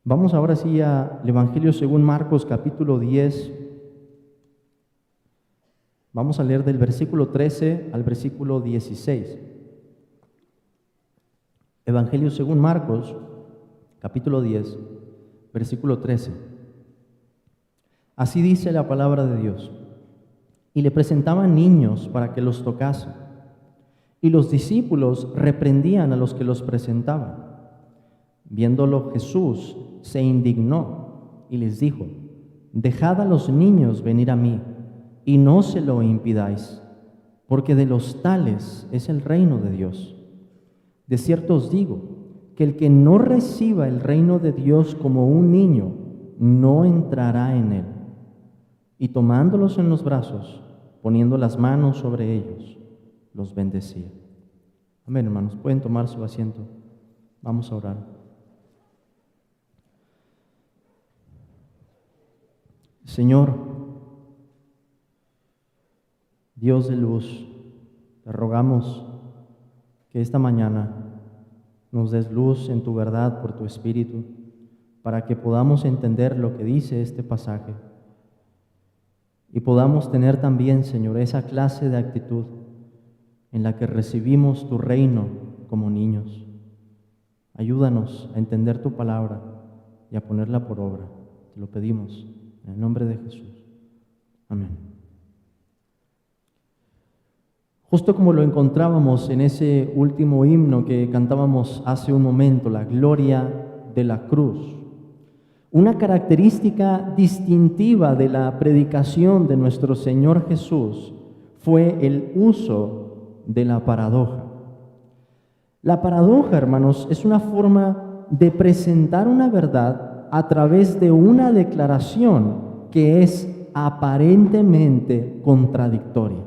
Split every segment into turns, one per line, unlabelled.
Vamos ahora sí al Evangelio según Marcos, capítulo 10. Vamos a leer del versículo 13 al versículo 16. Evangelio según Marcos, capítulo 10, versículo 13. Así dice la palabra de Dios. Y le presentaban niños para que los tocase. Y los discípulos reprendían a los que los presentaban. Viéndolo Jesús, se indignó y les dijo: Dejad a los niños venir a mí, y no se lo impidáis, porque de los tales es el reino de Dios. De cierto os digo, que el que no reciba el reino de Dios como un niño, no entrará en él. Y tomándolos en los brazos, poniendo las manos sobre ellos, los bendecía. Amén, hermanos. Pueden tomar su asiento. Vamos a orar. Señor, Dios de luz, te rogamos que esta mañana nos des luz en tu verdad por tu Espíritu, para que podamos entender lo que dice este pasaje y podamos tener también, Señor, esa clase de actitud en la que recibimos tu reino como niños. Ayúdanos a entender tu palabra y a ponerla por obra. Te lo pedimos en el nombre de Jesús. Amén. Justo como lo encontrábamos en ese último himno que cantábamos hace un momento, la gloria de la cruz. Una característica distintiva de la predicación de nuestro Señor Jesús fue el uso de la paradoja. La paradoja, hermanos, es una forma de presentar una verdad a través de una declaración que es aparentemente contradictoria.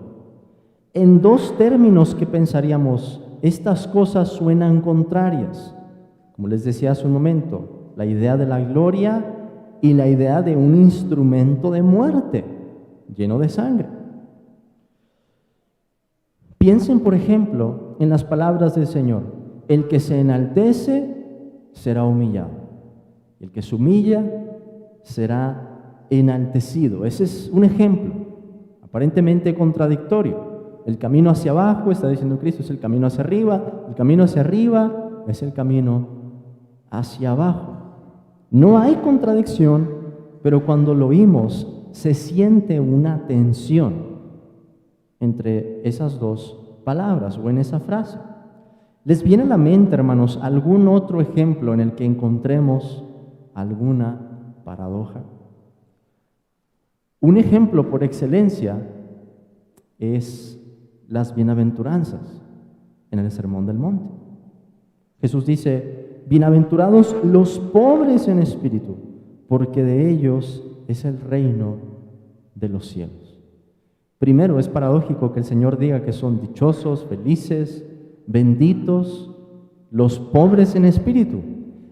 En dos términos que pensaríamos, estas cosas suenan contrarias. Como les decía hace un momento, la idea de la gloria y la idea de un instrumento de muerte lleno de sangre. Piensen, por ejemplo, en las palabras del Señor: el que se enaltece será humillado, el que se humilla será enaltecido. Ese es un ejemplo aparentemente contradictorio. El camino hacia abajo, está diciendo Cristo, es el camino hacia arriba. El camino hacia arriba es el camino hacia abajo. No hay contradicción, pero cuando lo oímos se siente una tensión entre esas dos palabras o en esa frase. ¿Les viene a la mente, hermanos, algún otro ejemplo en el que encontremos alguna paradoja? Un ejemplo por excelencia es las bienaventuranzas en el Sermón del Monte. Jesús dice: bienaventurados los pobres en espíritu, porque de ellos es el reino de los cielos. Primero, es paradójico que el Señor diga que son dichosos, felices, benditos los pobres en espíritu,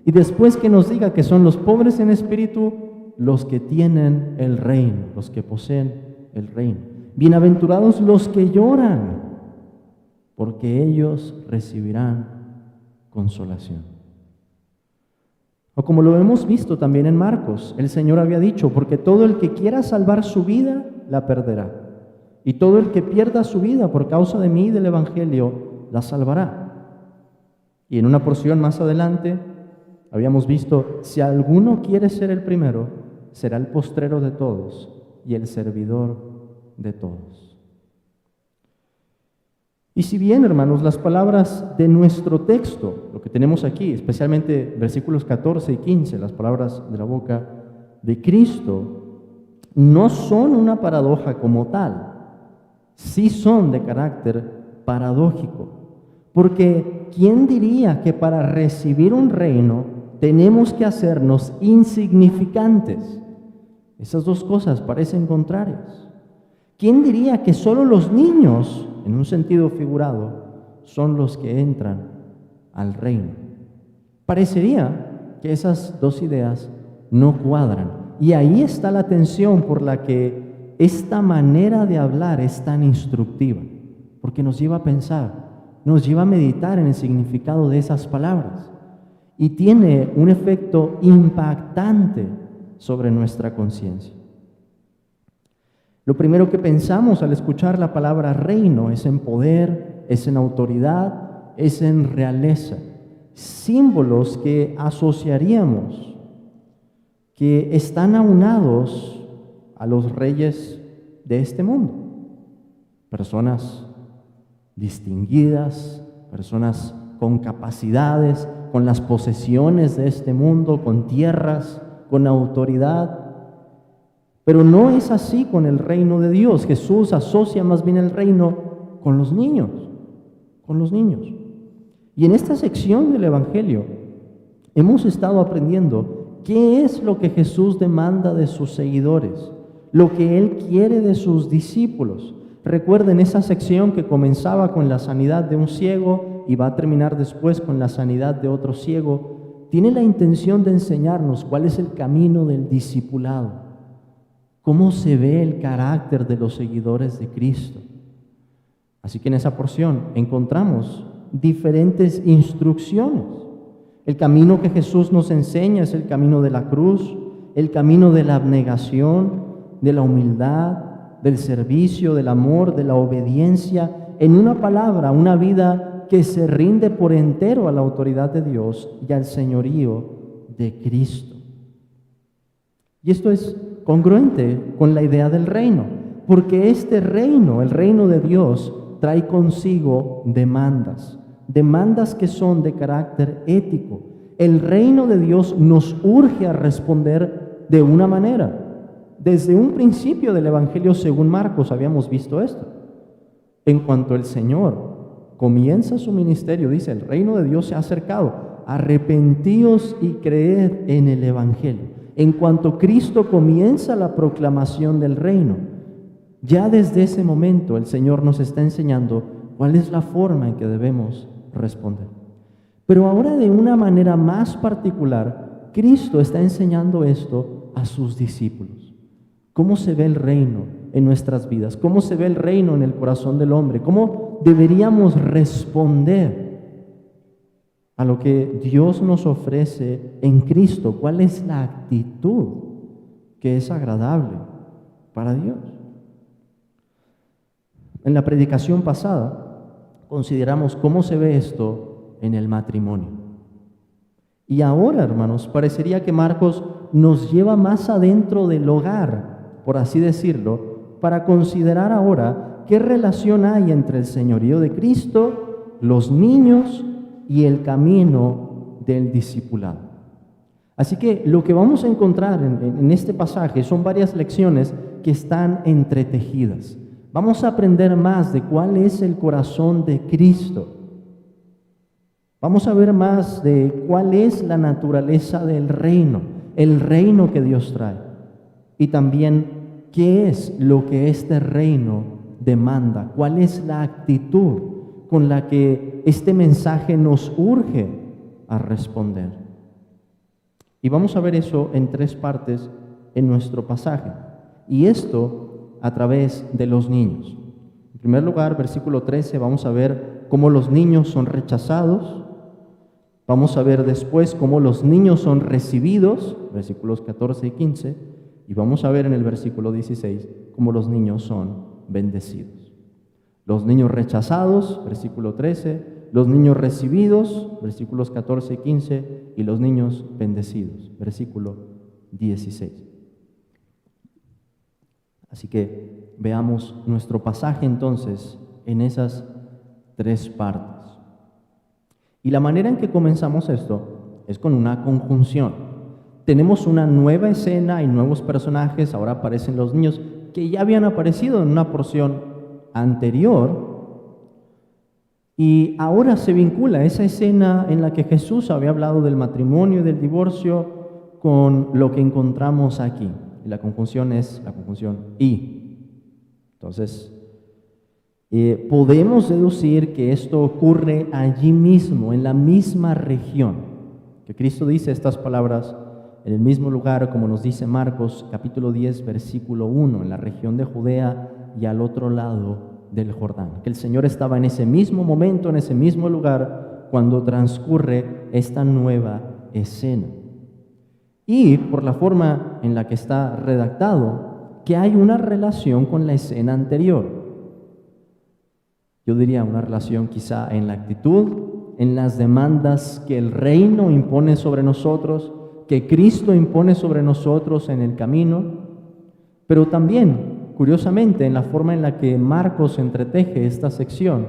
y después que nos diga que son los pobres en espíritu los que tienen el reino, los que poseen el reino. Bienaventurados los que lloran, porque ellos recibirán consolación. O como lo hemos visto también en Marcos, el Señor había dicho: porque todo el que quiera salvar su vida, la perderá. Y todo el que pierda su vida por causa de mí y del Evangelio, la salvará. Y en una porción más adelante, habíamos visto: si alguno quiere ser el primero, será el postrero de todos y el servidor de todos. Y si bien, hermanos, las palabras de nuestro texto, lo que tenemos aquí, especialmente versículos 14 y 15, las palabras de la boca de Cristo, no son una paradoja como tal, sí son de carácter paradójico. Porque ¿quién diría que para recibir un reino tenemos que hacernos insignificantes? Esas dos cosas parecen contrarias. ¿Quién diría que solo los niños, en un sentido figurado, son los que entran al reino? Parecería que esas dos ideas no cuadran. Y ahí está la tensión por la que esta manera de hablar es tan instructiva, porque nos lleva a pensar, nos lleva a meditar en el significado de esas palabras. y tiene un efecto impactante sobre nuestra conciencia. Lo primero que pensamos al escuchar la palabra reino es en poder, es en autoridad, es en realeza, símbolos que asociaríamos, que están aunados a los reyes de este mundo. Personas distinguidas, personas con capacidades, con las posesiones de este mundo, con tierras, con autoridad. Pero no es así con el reino de Dios. Jesús asocia más bien el reino con los niños, con los niños. Y en esta sección del Evangelio hemos estado aprendiendo qué es lo que Jesús demanda de sus seguidores, lo que Él quiere de sus discípulos. Recuerden esa sección que comenzaba con la sanidad de un ciego y va a terminar después con la sanidad de otro ciego. Tiene la intención de enseñarnos cuál es el camino del discipulado, cómo se ve el carácter de los seguidores de Cristo. Así que en esa porción encontramos diferentes instrucciones. El camino que Jesús nos enseña es el camino de la cruz, el camino de la abnegación, de la humildad, del servicio, del amor, de la obediencia. En una palabra, una vida que se rinde por entero a la autoridad de Dios y al señorío de Cristo. Y esto es congruente con la idea del reino, porque este reino, el reino de Dios, trae consigo demandas que son de carácter ético. El reino de Dios nos urge a responder de una manera. Desde un principio del Evangelio según Marcos habíamos visto esto. En cuanto el Señor comienza su ministerio, dice: el reino de Dios se ha acercado, arrepentíos y creed en el Evangelio. En cuanto Cristo comienza la proclamación del reino, ya desde ese momento el Señor nos está enseñando cuál es la forma en que debemos responder. Pero ahora, de una manera más particular, Cristo está enseñando esto a sus discípulos. ¿Cómo se ve el reino en nuestras vidas? ¿Cómo se ve el reino en el corazón del hombre? ¿Cómo deberíamos responder a lo que Dios nos ofrece en Cristo? ¿Cuál es la actitud que es agradable para Dios? En la predicación pasada consideramos cómo se ve esto en el matrimonio. Y ahora, hermanos, parecería que Marcos nos lleva más adentro del hogar, por así decirlo, para considerar ahora qué relación hay entre el señorío de Cristo, los niños y el camino del discipulado. Así que lo que vamos a encontrar en este pasaje son varias lecciones que están entretejidas. Vamos a aprender más de cuál es el corazón de Cristo. Vamos a ver más de cuál es la naturaleza del reino, el reino que Dios trae. Y también qué es lo que este reino demanda, cuál es la actitud con la que este mensaje nos urge a responder. Y vamos a ver eso en tres partes en nuestro pasaje. Y esto a través de los niños. En primer lugar, versículo 13, vamos a ver cómo los niños son rechazados. Vamos a ver después cómo los niños son recibidos, versículos 14 y 15. Y vamos a ver en el versículo 16 cómo los niños son bendecidos. Los niños rechazados, versículo 13. Los niños recibidos, versículos 14 y 15. Y los niños bendecidos, versículo 16. Así que veamos nuestro pasaje entonces en esas tres partes. Y la manera en que comenzamos esto es con una conjunción. Tenemos una nueva escena y nuevos personajes. Ahora aparecen los niños que ya habían aparecido en una porción anterior. Y ahora se vincula esa escena en la que Jesús había hablado del matrimonio y del divorcio con lo que encontramos aquí. Y la conjunción es la conjunción y. Entonces, podemos deducir que esto ocurre allí mismo, en la misma región. Que Cristo dice estas palabras en el mismo lugar, como nos dice Marcos, capítulo 10, versículo 1, en la región de Judea y al otro lado del Jordán. Que el Señor estaba en ese mismo momento, en ese mismo lugar, cuando transcurre esta nueva escena. Y por la forma en la que está redactado, que hay una relación con la escena anterior. Yo diría una relación quizá en la actitud, en las demandas que el reino impone sobre nosotros, que Cristo impone sobre nosotros en el camino, pero también, curiosamente, en la forma en la que Marcos entreteje esta sección.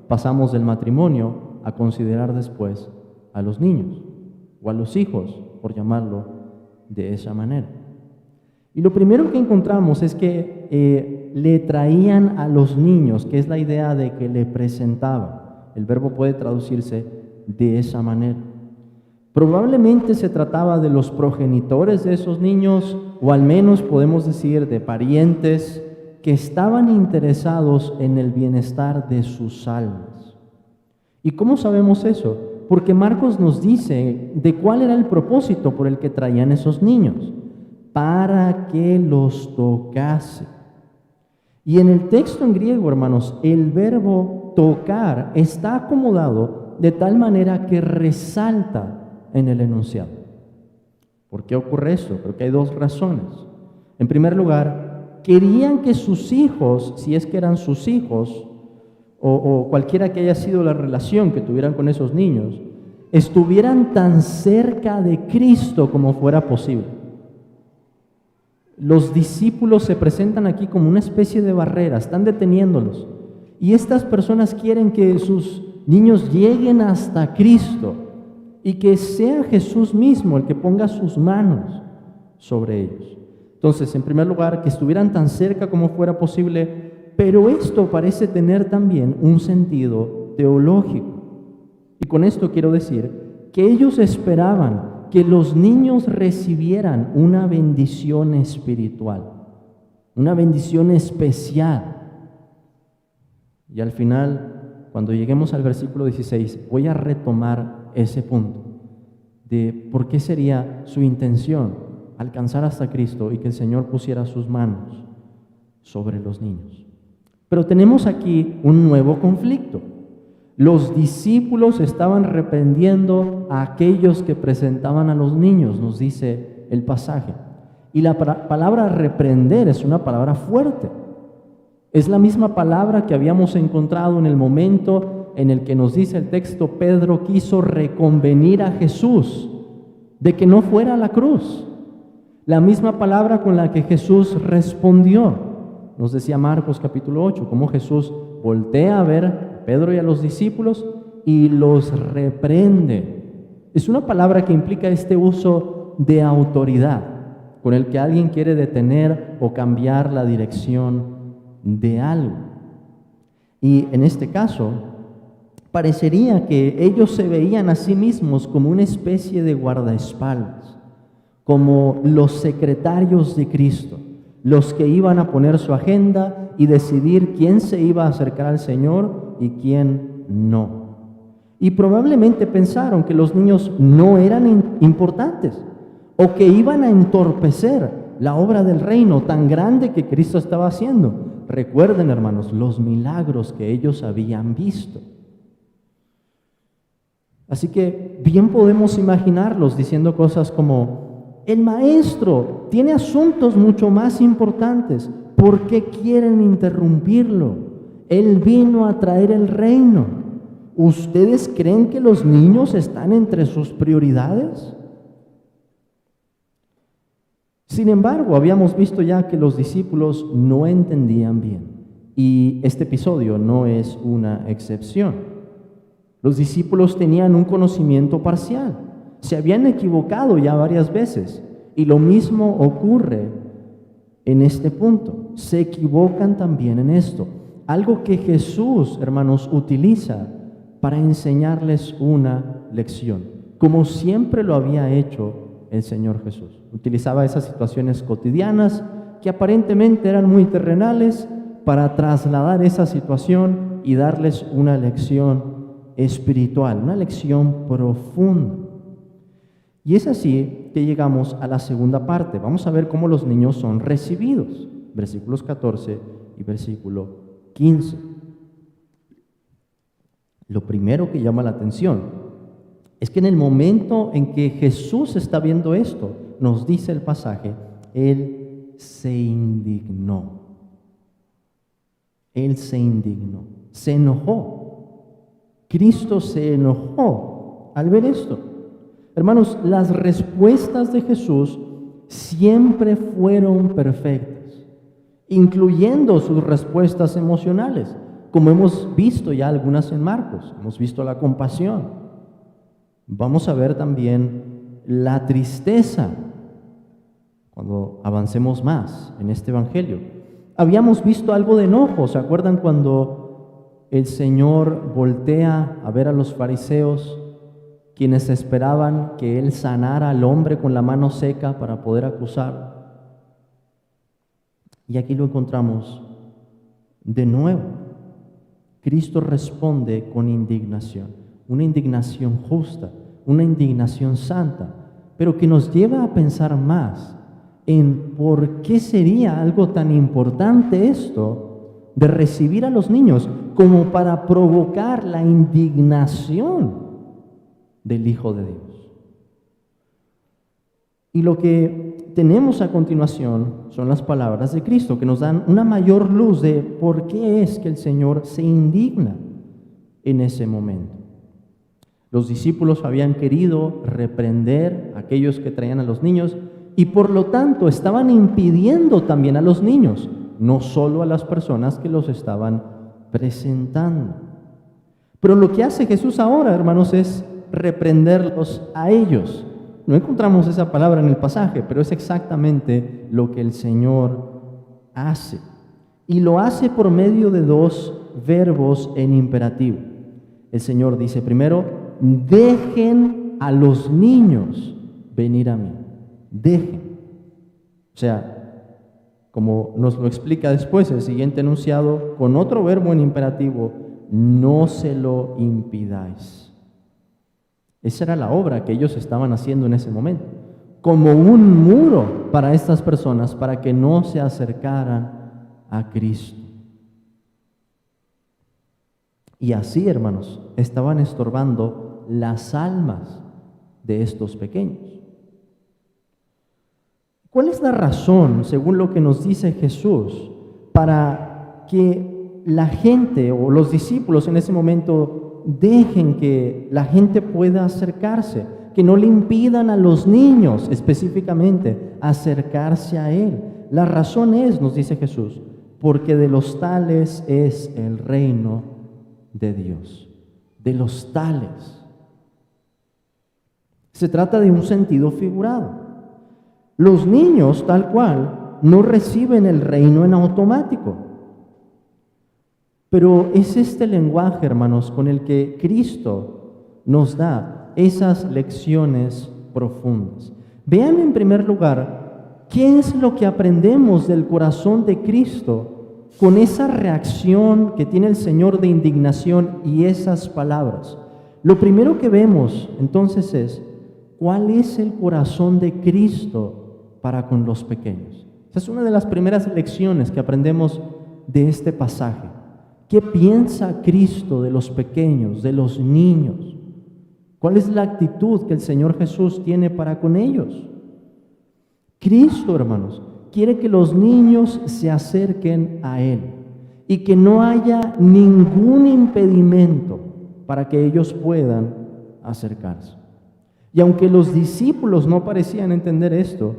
Pasamos del matrimonio a considerar después a los niños o a los hijos, por llamarlo de esa manera. Y lo primero que encontramos es que le traían a los niños, que es la idea de que le presentaban. El verbo puede traducirse de esa manera. Probablemente se trataba de los progenitores de esos niños, o al menos podemos decir de parientes que estaban interesados en el bienestar de sus almas. ¿Y cómo sabemos eso? Porque Marcos nos dice de cuál era el propósito por el que traían esos niños: para que los tocase. Y en el texto en griego, hermanos, el verbo tocar está acomodado de tal manera que resalta en el enunciado. ¿Por qué ocurre eso? Creo que hay dos razones. En primer lugar, querían que sus hijos, si es que eran sus hijos, o cualquiera que haya sido la relación que tuvieran con esos niños, estuvieran tan cerca de Cristo como fuera posible. Los discípulos se presentan aquí como una especie de barrera, están deteniéndolos. Y estas personas quieren que sus niños lleguen hasta Cristo y que sea Jesús mismo el que ponga sus manos sobre ellos. Entonces, en primer lugar, que estuvieran tan cerca como fuera posible, pero esto parece tener también un sentido teológico. Y con esto quiero decir que ellos esperaban que los niños recibieran una bendición espiritual, una bendición especial. Y al final, cuando lleguemos al versículo 16, voy a retomar ese punto de por qué sería su intención alcanzar hasta Cristo y que el Señor pusiera sus manos sobre los niños. Pero tenemos aquí un nuevo conflicto. Los discípulos estaban reprendiendo a aquellos que presentaban a los niños, nos dice el pasaje. Y la palabra reprender es una palabra fuerte. Es la misma palabra que habíamos encontrado en el momento en el que nos dice el texto, Pedro quiso reconvenir a Jesús de que no fuera a la cruz. La misma palabra con la que Jesús respondió. Nos decía Marcos capítulo 8, cómo Jesús voltea a ver a Pedro y a los discípulos y los reprende. Es una palabra que implica este uso de autoridad, con el que alguien quiere detener o cambiar la dirección de algo. Y en este caso, parecería que ellos se veían a sí mismos como una especie de guardaespaldas, como los secretarios de Cristo, los que iban a poner su agenda y decidir quién se iba a acercar al Señor y quién no. Y probablemente pensaron que los niños no eran importantes o que iban a entorpecer la obra del reino tan grande que Cristo estaba haciendo. Recuerden, hermanos, los milagros que ellos habían visto. Así que bien podemos imaginarlos diciendo cosas como: el maestro tiene asuntos mucho más importantes. ¿Por qué quieren interrumpirlo? Él vino a traer el reino. ¿Ustedes creen que los niños están entre sus prioridades? Sin embargo, habíamos visto ya que los discípulos no entendían bien, y este episodio no es una excepción. Los discípulos tenían un conocimiento parcial, se habían equivocado ya varias veces, y lo mismo ocurre en este punto. Se equivocan también en esto, algo que Jesús, hermanos, utiliza para enseñarles una lección, como siempre lo había hecho el Señor Jesús. Utilizaba esas situaciones cotidianas que aparentemente eran muy terrenales para trasladar esa situación y darles una lección espiritual, una lección profunda. Y es así que llegamos a la segunda parte. Vamos a ver cómo los niños son recibidos. Versículos 14 y versículo 15. Lo primero que llama la atención es que en el momento en que Jesús está viendo esto, nos dice el pasaje, Él se indignó. Él se indignó, se enojó. Cristo se enojó al ver esto. Hermanos, las respuestas de Jesús siempre fueron perfectas, incluyendo sus respuestas emocionales, como hemos visto ya algunas en Marcos. Hemos visto la compasión. Vamos a ver también la tristeza cuando avancemos más en este evangelio. Habíamos visto algo de enojo. ¿Se acuerdan cuando el Señor voltea a ver a los fariseos, quienes esperaban que Él sanara al hombre con la mano seca para poder acusar? Y aquí lo encontramos de nuevo. Cristo responde con indignación, una indignación justa, una indignación santa, pero que nos lleva a pensar más en por qué sería algo tan importante esto de recibir a los niños como para provocar la indignación del Hijo de Dios. Y lo que tenemos a continuación son las palabras de Cristo, que nos dan una mayor luz de por qué es que el Señor se indigna en ese momento. Los discípulos habían querido reprender a aquellos que traían a los niños y por lo tanto estaban impidiendo también a los niños, no solo a las personas que los estaban presentando. Pero lo que hace Jesús ahora, hermanos, es reprenderlos a ellos. No encontramos esa palabra en el pasaje, pero es exactamente lo que el Señor hace. Y lo hace por medio de dos verbos en imperativo. El Señor dice primero, dejen a los niños venir a mí. Dejen. O sea, como nos lo explica después el siguiente enunciado, con otro verbo en imperativo, no se lo impidáis. Esa era la obra que ellos estaban haciendo en ese momento, como un muro para estas personas, para que no se acercaran a Cristo. Y así, hermanos, estaban estorbando las almas de estos pequeños. ¿Cuál es la razón, según lo que nos dice Jesús, para que la gente o los discípulos en ese momento dejen que la gente pueda acercarse, que no le impidan a los niños específicamente acercarse a Él? La razón es, nos dice Jesús, porque de los tales es el reino de Dios. De los tales. Se trata de un sentido figurado. Los niños, tal cual, no reciben el reino en automático. Pero es este lenguaje, hermanos, con el que Cristo nos da esas lecciones profundas. Vean en primer lugar, ¿qué es lo que aprendemos del corazón de Cristo con esa reacción que tiene el Señor de indignación y esas palabras? Lo primero que vemos, entonces, es ¿cuál es el corazón de Cristo para con los pequeños? Esa es una de las primeras lecciones que aprendemos de este pasaje. ¿Qué piensa Cristo de los pequeños, de los niños? ¿Cuál es la actitud que el Señor Jesús tiene para con ellos? Cristo, hermanos, quiere que los niños se acerquen a Él y que no haya ningún impedimento para que ellos puedan acercarse. Y aunque los discípulos no parecían entender esto,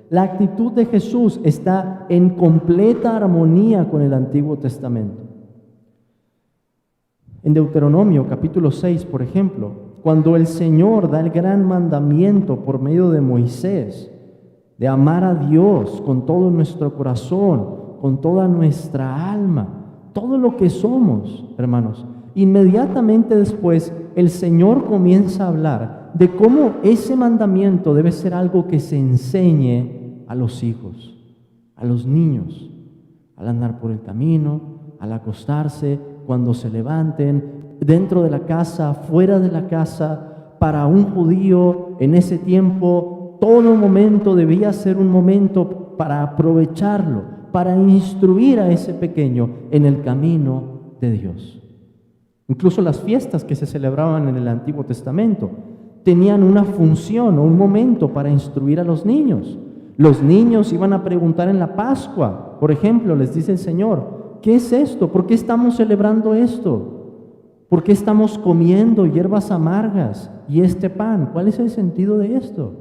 la actitud de Jesús está en completa armonía con el Antiguo Testamento. En Deuteronomio capítulo 6, por ejemplo, cuando el Señor da el gran mandamiento por medio de Moisés, de amar a Dios con todo nuestro corazón, con toda nuestra alma, todo lo que somos, hermanos, inmediatamente después el Señor comienza a hablar de cómo ese mandamiento debe ser algo que se enseñe a los hijos, a los niños, al andar por el camino, al acostarse, cuando se levanten, dentro de la casa, fuera de la casa. Para un judío en ese tiempo, todo momento debía ser un momento para aprovecharlo, para instruir a ese pequeño en el camino de Dios. Incluso las fiestas que se celebraban en el Antiguo Testamento tenían una función o un momento para instruir a los niños. Los niños iban a preguntar en la Pascua, por ejemplo, les dice el Señor, ¿qué es esto? ¿Por qué estamos celebrando esto? ¿Por qué estamos comiendo hierbas amargas y este pan? ¿Cuál es el sentido de esto?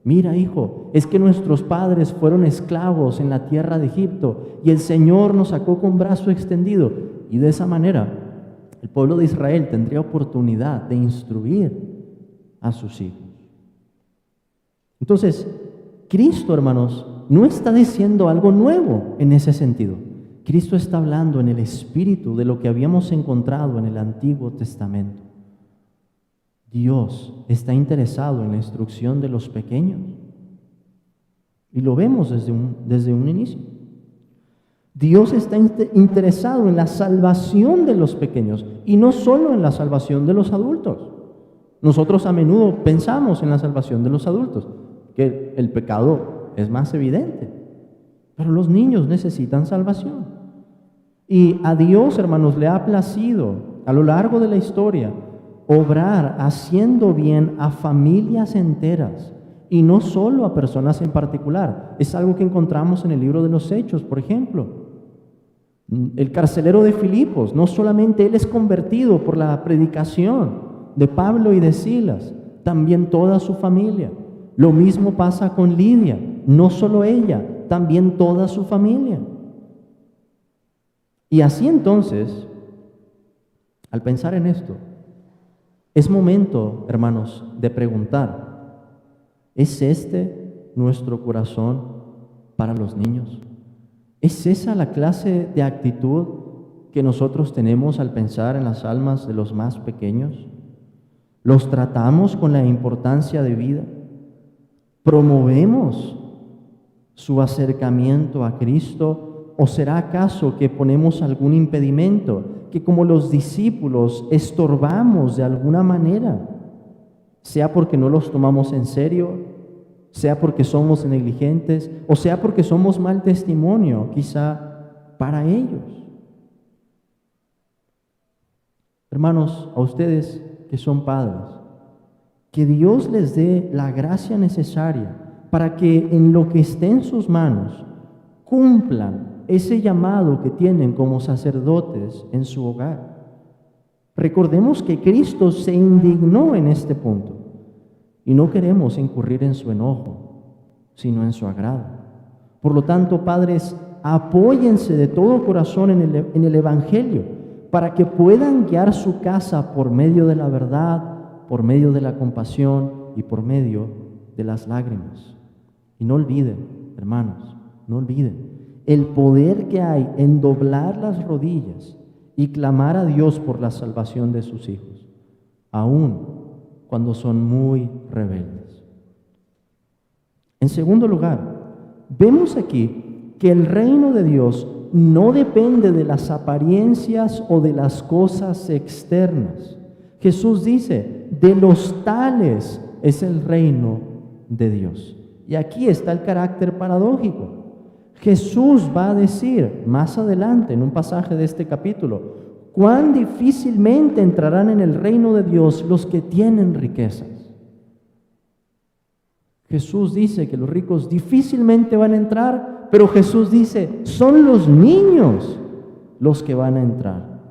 Mira, hijo, es que nuestros padres fueron esclavos en la tierra de Egipto y el Señor nos sacó con brazo extendido. Y de esa manera, el pueblo de Israel tendría oportunidad de instruir a sus hijos. Entonces, Cristo, hermanos, no está diciendo algo nuevo en ese sentido. Cristo está hablando en el espíritu de lo que habíamos encontrado en el Antiguo Testamento. Dios está interesado en la instrucción de los pequeños. Y lo vemos desde un inicio. Dios está interesado en la salvación de los pequeños y no solo en la salvación de los adultos. Nosotros a menudo pensamos en la salvación de los adultos, que el pecado es más evidente, pero los niños necesitan salvación. Y a Dios, hermanos, le ha placido a lo largo de la historia obrar haciendo bien a familias enteras y no solo a personas en particular. Es algo que encontramos en el libro de los Hechos, por ejemplo. El carcelero de Filipos, no solamente él es convertido por la predicación de Pablo y de Silas, también toda su familia. Lo mismo pasa con Lidia, no solo ella, también toda su familia. Y así entonces, al pensar en esto, es momento, hermanos, de preguntar, ¿es este nuestro corazón para los niños? ¿Es esa la clase de actitud que nosotros tenemos al pensar en las almas de los más pequeños? ¿Los tratamos con la importancia de vida? ¿Promovemos su acercamiento a Cristo? ¿O será acaso que ponemos algún impedimento, que como los discípulos estorbamos de alguna manera? Sea porque no los tomamos en serio, sea porque somos negligentes, o sea porque somos mal testimonio, quizá para ellos. Hermanos, a ustedes que son padres, que Dios les dé la gracia necesaria para que en lo que esté en sus manos cumplan ese llamado que tienen como sacerdotes en su hogar. Recordemos que Cristo se indignó en este punto y no queremos incurrir en su enojo, sino en su agrado. Por lo tanto, padres, apóyense de todo corazón en el Evangelio para que puedan guiar su casa por medio de la verdad, por medio de la compasión y por medio de las lágrimas. Y no olviden, hermanos, no olviden el poder que hay en doblar las rodillas y clamar a Dios por la salvación de sus hijos, aun cuando son muy rebeldes. En segundo lugar, vemos aquí que el reino de Dios no depende de las apariencias o de las cosas externas. Jesús dice, de los tales es el reino de Dios. Y aquí está el carácter paradójico. Jesús va a decir más adelante en un pasaje de este capítulo, cuán difícilmente entrarán en el reino de Dios los que tienen riquezas. Jesús dice que los ricos difícilmente van a entrar, pero Jesús dice, son los niños los que van a entrar.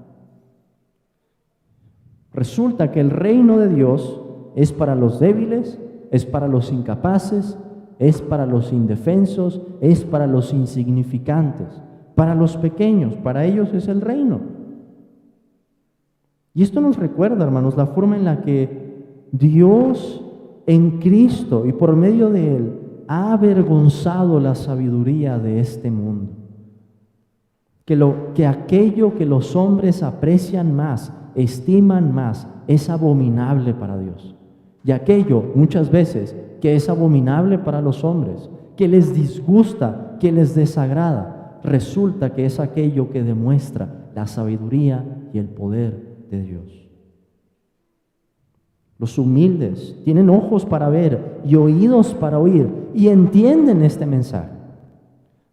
Resulta que el reino de Dios es para los débiles, es para los incapaces, es para los indefensos, es para los insignificantes, para los pequeños, para ellos es el reino. Y esto nos recuerda, hermanos, la forma en la que Dios en Cristo y por medio de Él ha avergonzado la sabiduría de este mundo. Que aquello que los hombres aprecian más, estiman más, es abominable para Dios. Y aquello, muchas veces, que es abominable para los hombres, que les disgusta, que les desagrada, resulta que es aquello que demuestra la sabiduría y el poder de Dios. Los humildes tienen ojos para ver y oídos para oír y entienden este mensaje.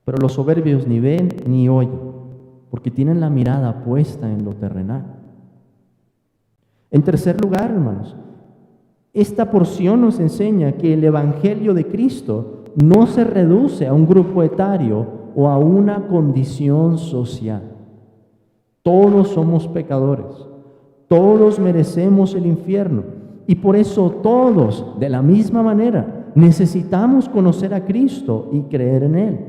Pero los soberbios ni ven ni oyen, porque tienen la mirada puesta en lo terrenal. En tercer lugar, hermanos, Esta porción nos enseña que el Evangelio de Cristo no se reduce a un grupo etario o a una condición social. Todos somos pecadores, todos merecemos el infierno y por eso todos, de la misma manera, necesitamos conocer a Cristo y creer en Él,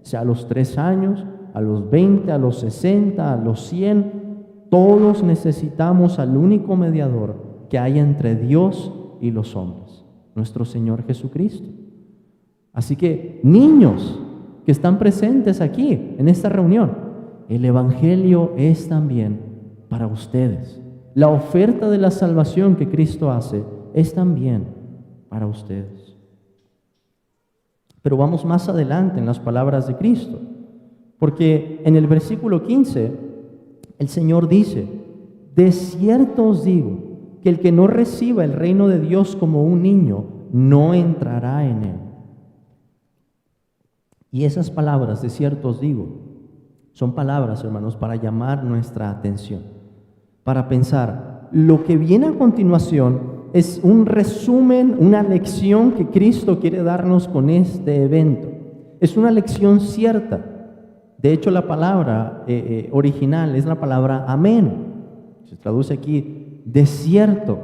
sea a los 3 años, a los 20, a los 60, a los 100, todos necesitamos al único mediador que hay entre Dios y los hombres, nuestro Señor Jesucristo. Así que, niños que están presentes aquí en esta reunión, el Evangelio es también para ustedes. La oferta de la salvación que Cristo hace es también para ustedes. Pero vamos más adelante en las palabras de Cristo, porque en el versículo 15, el Señor dice: de cierto os digo que el que no reciba el reino de Dios como un niño, no entrará en él. Y esas palabras, de cierto os digo, son palabras, hermanos, para llamar nuestra atención, para pensar. Lo que viene a continuación es un resumen, una lección que Cristo quiere darnos con este evento. Es una lección cierta. De hecho, la palabra original es la palabra amén. Se traduce aquí, de cierto.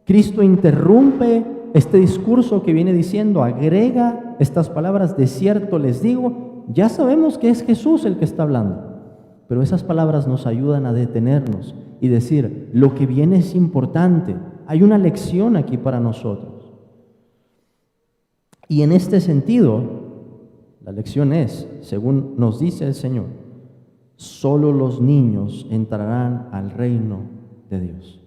Cristo interrumpe este discurso que viene diciendo, agrega estas palabras, de cierto les digo. Ya sabemos que es Jesús el que está hablando, pero esas palabras nos ayudan a detenernos y decir, lo que viene es importante, hay una lección aquí para nosotros. Y en este sentido, la lección es, según nos dice el Señor, solo los niños entrarán al reino de Dios.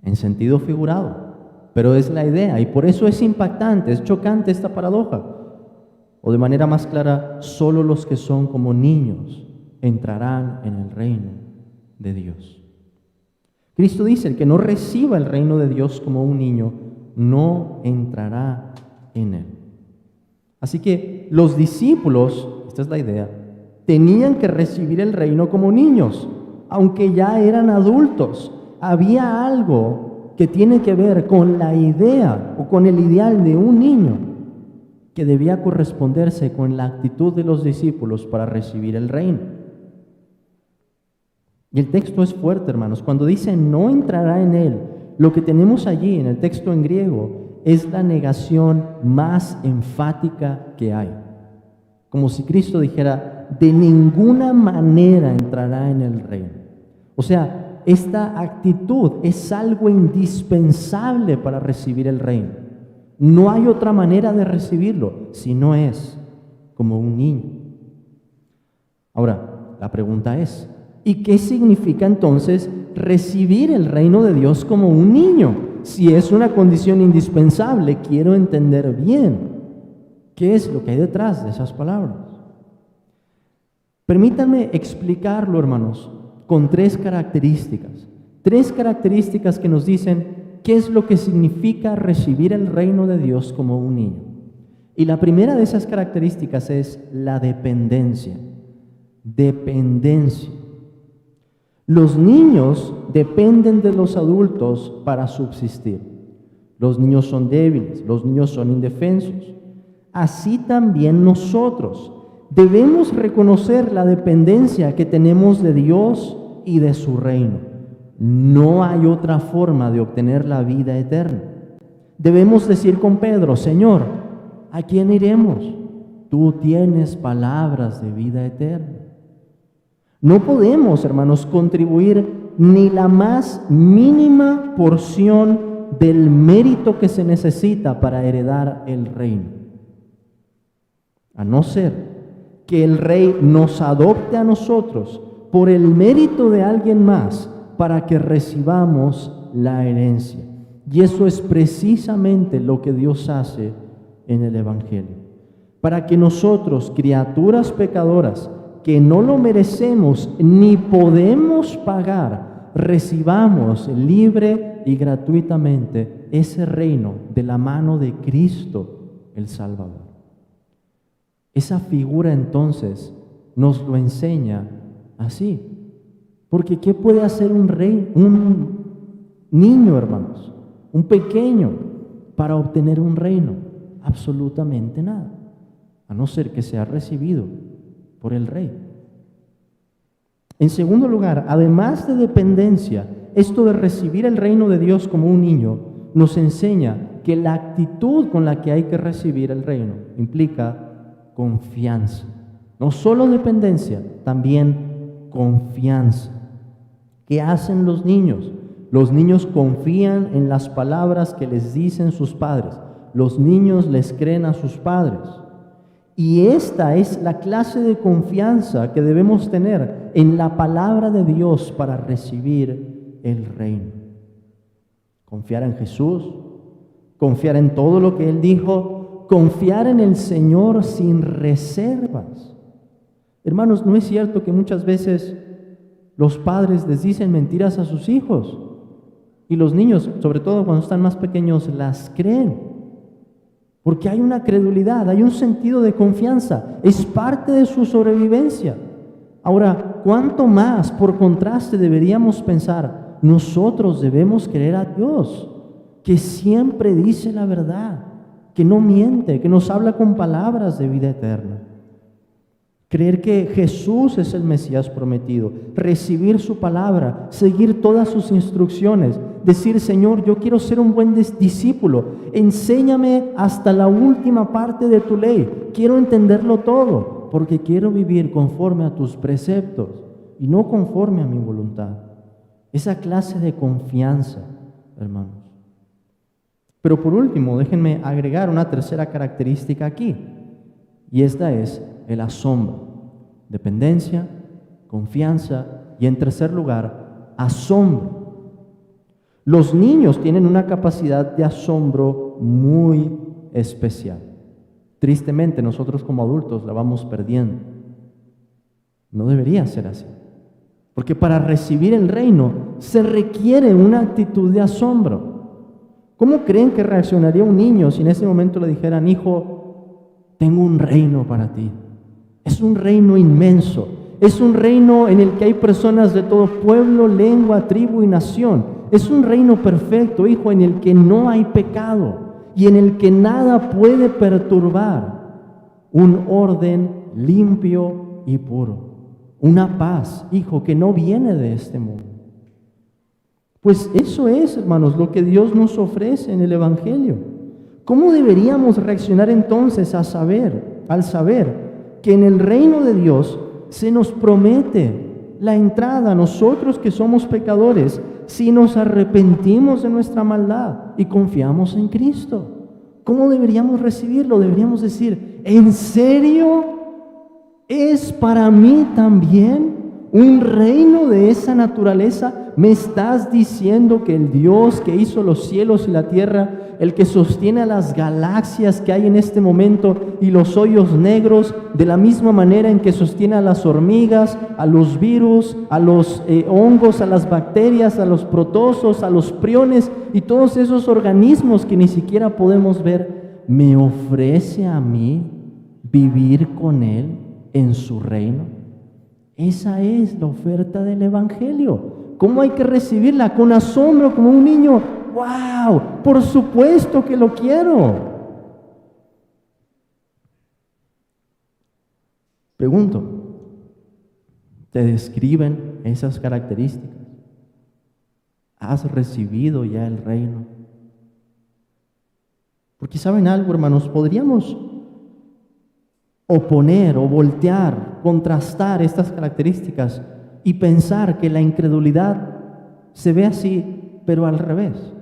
En sentido figurado, pero es la idea, y por eso es impactante, es chocante esta paradoja. O de manera más clara, solo los que son como niños entrarán en el reino de Dios. Cristo dice, el que no reciba el reino de Dios como un niño, no entrará en él. Así que los discípulos, esta es la idea, tenían que recibir el reino como niños, aunque ya eran adultos. Había algo que tiene que ver con la idea o con el ideal de un niño que debía corresponderse con la actitud de los discípulos para recibir el reino. Y el texto es fuerte, hermanos. Cuando dice no entrará en él, lo que tenemos allí en el texto en griego es la negación más enfática que hay. Como si Cristo dijera, de ninguna manera entrará en el reino. O sea, esta actitud es algo indispensable para recibir el reino. No hay otra manera de recibirlo si no es como un niño. Ahora, la pregunta es, ¿y qué significa entonces recibir el reino de Dios como un niño? Si es una condición indispensable, quiero entender bien qué es lo que hay detrás de esas palabras. Permítanme explicarlo, hermanos, con 3 características. 3 características que nos dicen qué es lo que significa recibir el reino de Dios como un niño. Y la primera de esas características es la dependencia. Dependencia. Los niños dependen de los adultos para subsistir. Los niños son débiles, los niños son indefensos. Así también nosotros debemos reconocer la dependencia que tenemos de Dios y de su reino. No hay otra forma de obtener la vida eterna. Debemos decir con Pedro, Señor, ¿a quién iremos? Tú tienes palabras de vida eterna. No podemos, hermanos, contribuir ni la más mínima porción del mérito que se necesita para heredar el reino, a no ser que el Rey nos adopte a nosotros por el mérito de alguien más para que recibamos la herencia. Y eso es precisamente lo que Dios hace en el Evangelio. Para que nosotros, criaturas pecadoras, que no lo merecemos ni podemos pagar, recibamos libre y gratuitamente ese reino de la mano de Cristo el Salvador. Esa figura entonces nos lo enseña así. Porque ¿qué puede hacer un rey, un niño, hermanos? un pequeño, para obtener un reino? Absolutamente nada, a no ser que sea recibido por el Rey. En segundo lugar, además de dependencia, esto de recibir el reino de Dios como un niño nos enseña que la actitud con la que hay que recibir el reino implica confianza. No solo dependencia, también confianza. ¿Qué hacen los niños? Los niños confían en las palabras que les dicen sus padres. Los niños les creen a sus padres. Y esta es la clase de confianza que debemos tener en la palabra de Dios para recibir el reino. Confiar en Jesús, confiar en todo lo que Él dijo, confiar en el Señor sin reservas. Hermanos, ¿no es cierto que muchas veces los padres les dicen mentiras a sus hijos? Y los niños, sobre todo cuando están más pequeños, las creen. Porque hay una credulidad, hay un sentido de confianza. Es parte de su sobrevivencia. Ahora, ¿cuánto más, por contraste, deberíamos pensar? Nosotros debemos creer a Dios, que siempre dice la verdad, que no miente, que nos habla con palabras de vida eterna. Creer que Jesús es el Mesías prometido, recibir su palabra, seguir todas sus instrucciones, decir: Señor, yo quiero ser un buen discípulo, enséñame hasta la última parte de tu ley, quiero entenderlo todo, porque quiero vivir conforme a tus preceptos y no conforme a mi voluntad. Esa clase de confianza, hermanos. Pero por último, déjenme agregar una tercera característica aquí, y esta es el asombro. Dependencia, confianza y, en tercer lugar, asombro. Los niños tienen una capacidad de asombro muy especial. Tristemente, nosotros como adultos la vamos perdiendo. No debería ser así, porque para recibir el reino se requiere una actitud de asombro. ¿Cómo creen que reaccionaría un niño si en ese momento le dijeran: hijo, tengo un reino para ti? Es un reino inmenso, es un reino en el que hay personas de todo pueblo, lengua, tribu y nación. Es un reino perfecto, hijo, en el que no hay pecado y en el que nada puede perturbar. Un orden limpio y puro. Una paz, hijo, que no viene de este mundo. Pues eso es, hermanos, lo que Dios nos ofrece en el Evangelio. ¿Cómo deberíamos reaccionar entonces al saber que en el reino de Dios se nos promete la entrada a nosotros que somos pecadores si nos arrepentimos de nuestra maldad y confiamos en Cristo? ¿Cómo deberíamos recibirlo? Deberíamos decir: ¿en serio es para mí también un reino de esa naturaleza? ¿Me estás diciendo que el Dios que hizo los cielos y la tierra, el que sostiene a las galaxias que hay en este momento y los hoyos negros, de la misma manera en que sostiene a las hormigas, a los virus, a los hongos, a las bacterias, a los protozoos, a los priones y todos esos organismos que ni siquiera podemos ver, me ofrece a mí vivir con Él en su reino? Esa es la oferta del Evangelio. ¿Cómo hay que recibirla? Con asombro, como un niño. ¡Wow! Por supuesto que lo quiero. Pregunto, ¿te describen esas características? ¿Has recibido ya el reino? Porque ¿saben algo, hermanos? Podríamos oponer o voltear, contrastar estas características y pensar que la incredulidad se ve así, pero al revés.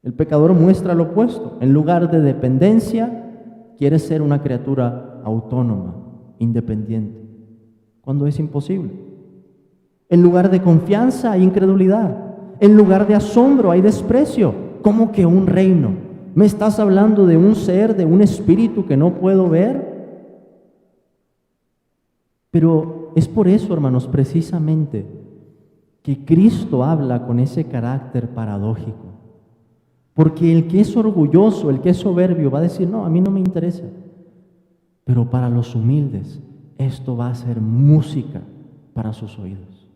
El pecador muestra lo opuesto. En lugar de dependencia, quiere ser una criatura autónoma, independiente, cuando es imposible. En lugar de confianza hay incredulidad. En lugar de asombro hay desprecio. ¿Cómo que un reino? ¿Me estás hablando de un ser, de un espíritu que no puedo ver? Pero es por eso, hermanos, precisamente, que Cristo habla con ese carácter paradójico. Porque el que es orgulloso, el que es soberbio, va a decir: no, a mí no me interesa. Pero para los humildes, esto va a ser música para sus oídos.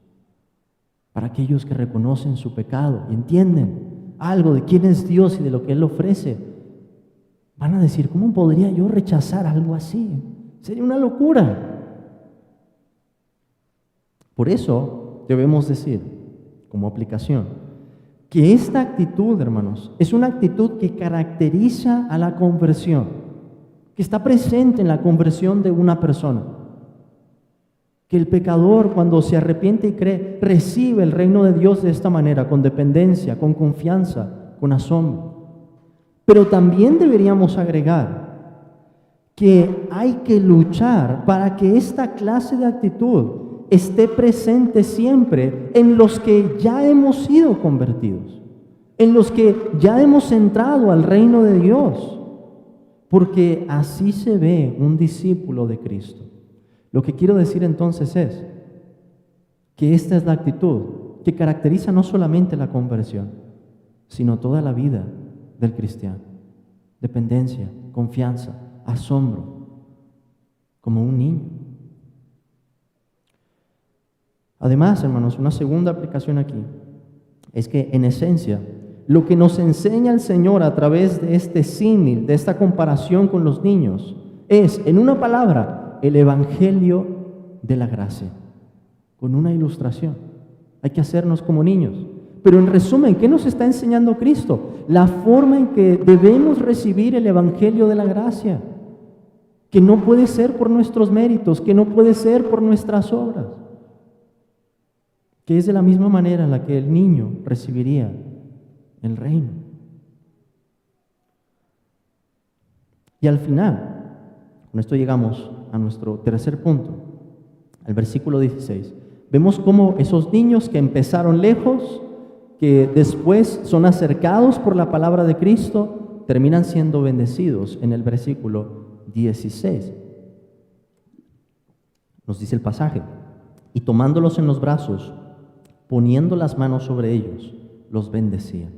Para aquellos que reconocen su pecado y entienden algo de quién es Dios y de lo que Él ofrece, van a decir, ¿cómo podría yo rechazar algo así? Sería una locura. Por eso debemos decir, como aplicación, que esta actitud, hermanos, es una actitud que caracteriza a la conversión, que está presente en la conversión de una persona. Que el pecador, cuando se arrepiente y cree, recibe el reino de Dios de esta manera, con dependencia, con confianza, con asombro. Pero también deberíamos agregar que hay que luchar para que esta clase de actitud esté presente siempre en los que ya hemos sido convertidos, en los que ya hemos entrado al reino de Dios, porque así se ve un discípulo de Cristo. Lo que quiero decir entonces es que esta es la actitud que caracteriza no solamente la conversión, sino toda la vida del cristiano. Dependencia, confianza, asombro, como un niño. Además, hermanos, una segunda aplicación aquí es que en esencia lo que nos enseña el Señor a través de este símil, de esta comparación con los niños, es, en una palabra, el evangelio de la gracia, con una ilustración. Hay que hacernos como niños. Pero en resumen, ¿qué nos está enseñando Cristo? La forma en que debemos recibir el evangelio de la gracia, que no puede ser por nuestros méritos, que no puede ser por nuestras obras, que es de la misma manera en la que el niño recibiría el reino. Y al final, con esto llegamos a nuestro tercer punto, al versículo 16. Vemos cómo esos niños que empezaron lejos, que después son acercados por la palabra de Cristo, terminan siendo bendecidos en el versículo 16. Nos dice el pasaje, y tomándolos en los brazos, poniendo las manos sobre ellos, los bendecía.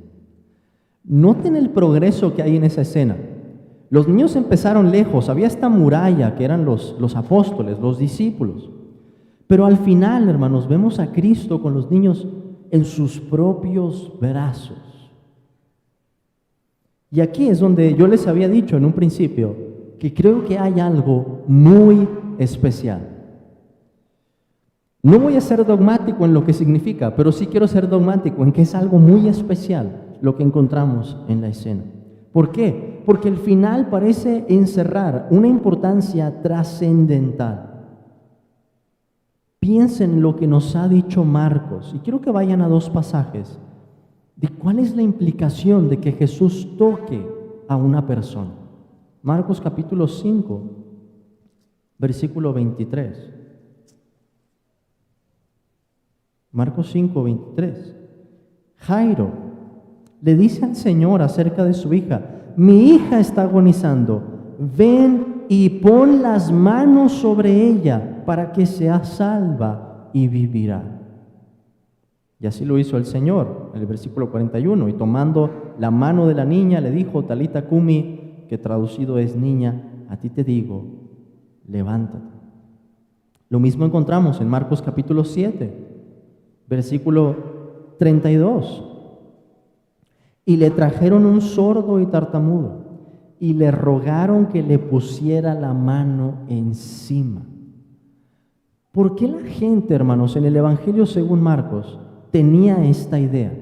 Noten el progreso que hay en esa escena. Los niños empezaron lejos, había esta muralla que eran los apóstoles, los discípulos. Pero al final, hermanos, vemos a Cristo con los niños en sus propios brazos. Y aquí es donde yo les había dicho en un principio que creo que hay algo muy especial. No voy a ser dogmático en lo que significa, pero sí quiero ser dogmático en que es algo muy especial lo que encontramos en la escena. ¿Por qué? Porque el final parece encerrar una importancia trascendental. Piensen en lo que nos ha dicho Marcos, y quiero que vayan a dos pasajes de cuál es la implicación de que Jesús toque a una persona. Marcos capítulo 5, versículo 23. Marcos 5, 23. Jairo le dice al Señor acerca de su hija: mi hija está agonizando, ven y pon las manos sobre ella para que sea salva y vivirá. Y así lo hizo el Señor, en el versículo 41, y tomando la mano de la niña le dijo: Talita cumi, que traducido es niña, a ti te digo, levántate. Lo mismo encontramos en Marcos capítulo 7, versículo 32. Y le trajeron un sordo y tartamudo, y le rogaron que le pusiera la mano encima. ¿Por qué la gente, hermanos, en el Evangelio según Marcos tenía esta idea?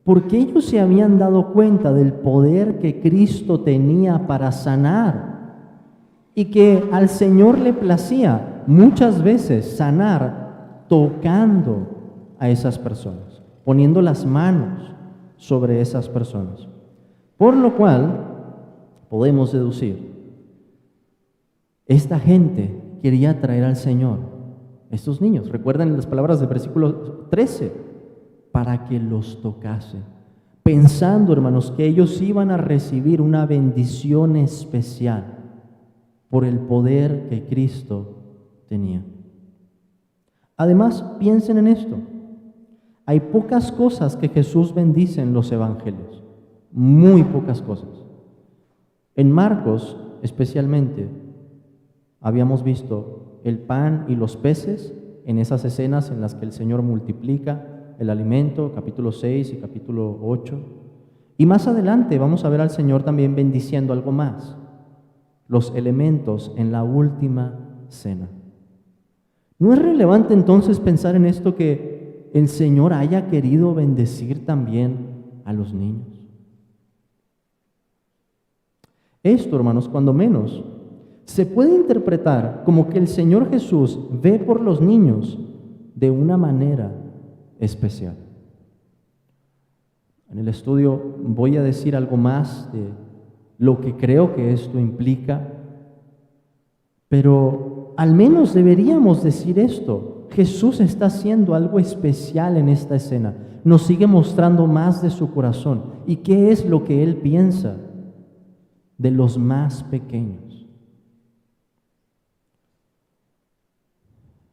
Porque ellos se habían dado cuenta del poder que Cristo tenía para sanar, y que al Señor le placía muchas veces sanar tocando a esas personas, poniendo las manos sobre esas personas. Por lo cual podemos deducir, esta gente quería traer al Señor estos niños. Recuerden las palabras del versículo 13, para que los tocase, pensando, hermanos, que ellos iban a recibir una bendición especial por el poder que Cristo tenía. Además, piensen en esto. Hay pocas cosas que Jesús bendice en los evangelios, muy pocas cosas. En Marcos, especialmente, habíamos visto el pan y los peces en esas escenas en las que el Señor multiplica el alimento, capítulo 6 y capítulo 8. Y más adelante vamos a ver al Señor también bendiciendo algo más, los elementos en la última cena. ¿No es relevante entonces pensar en esto, que el Señor haya querido bendecir también a los niños? Esto, hermanos, cuando menos, se puede interpretar como que el Señor Jesús ve por los niños de una manera especial. En el estudio voy a decir algo más de lo que creo que esto implica, pero al menos deberíamos decir esto: Jesús está haciendo algo especial en esta escena, nos sigue mostrando más de su corazón. ¿Y qué es lo que Él piensa de los más pequeños?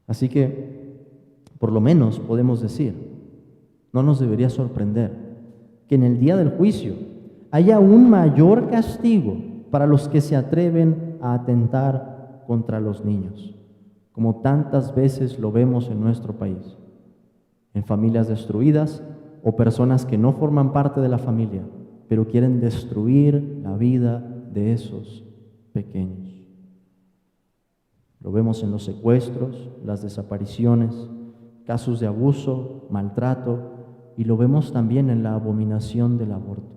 Así que, por lo menos podemos decir, no nos debería sorprender que en el día del juicio haya un mayor castigo para los que se atreven a atentar contra los niños, como tantas veces lo vemos en nuestro país, en familias destruidas o personas que no forman parte de la familia, pero quieren destruir la vida de esos pequeños. Lo vemos en los secuestros, las desapariciones, casos de abuso, maltrato, y lo vemos también en la abominación del aborto.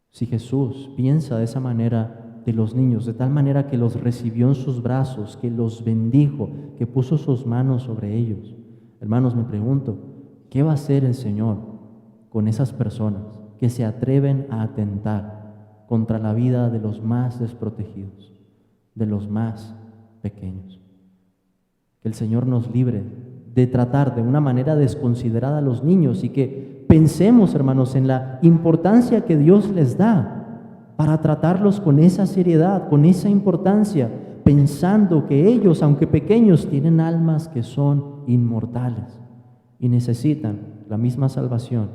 Si Jesús piensa de esa manera de los niños, de tal manera que los recibió en sus brazos, que los bendijo, que puso sus manos sobre ellos, hermanos, me pregunto, ¿qué va a hacer el Señor con esas personas que se atreven a atentar contra la vida de los más desprotegidos, de los más pequeños? Que el Señor nos libre de tratar de una manera desconsiderada a los niños, y que pensemos, hermanos, en la importancia que Dios les da para tratarlos con esa seriedad, con esa importancia, pensando que ellos, aunque pequeños, tienen almas que son inmortales y necesitan la misma salvación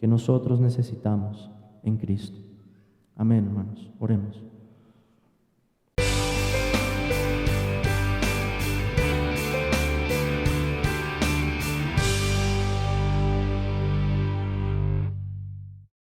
que nosotros necesitamos en Cristo. Amén, hermanos. Oremos.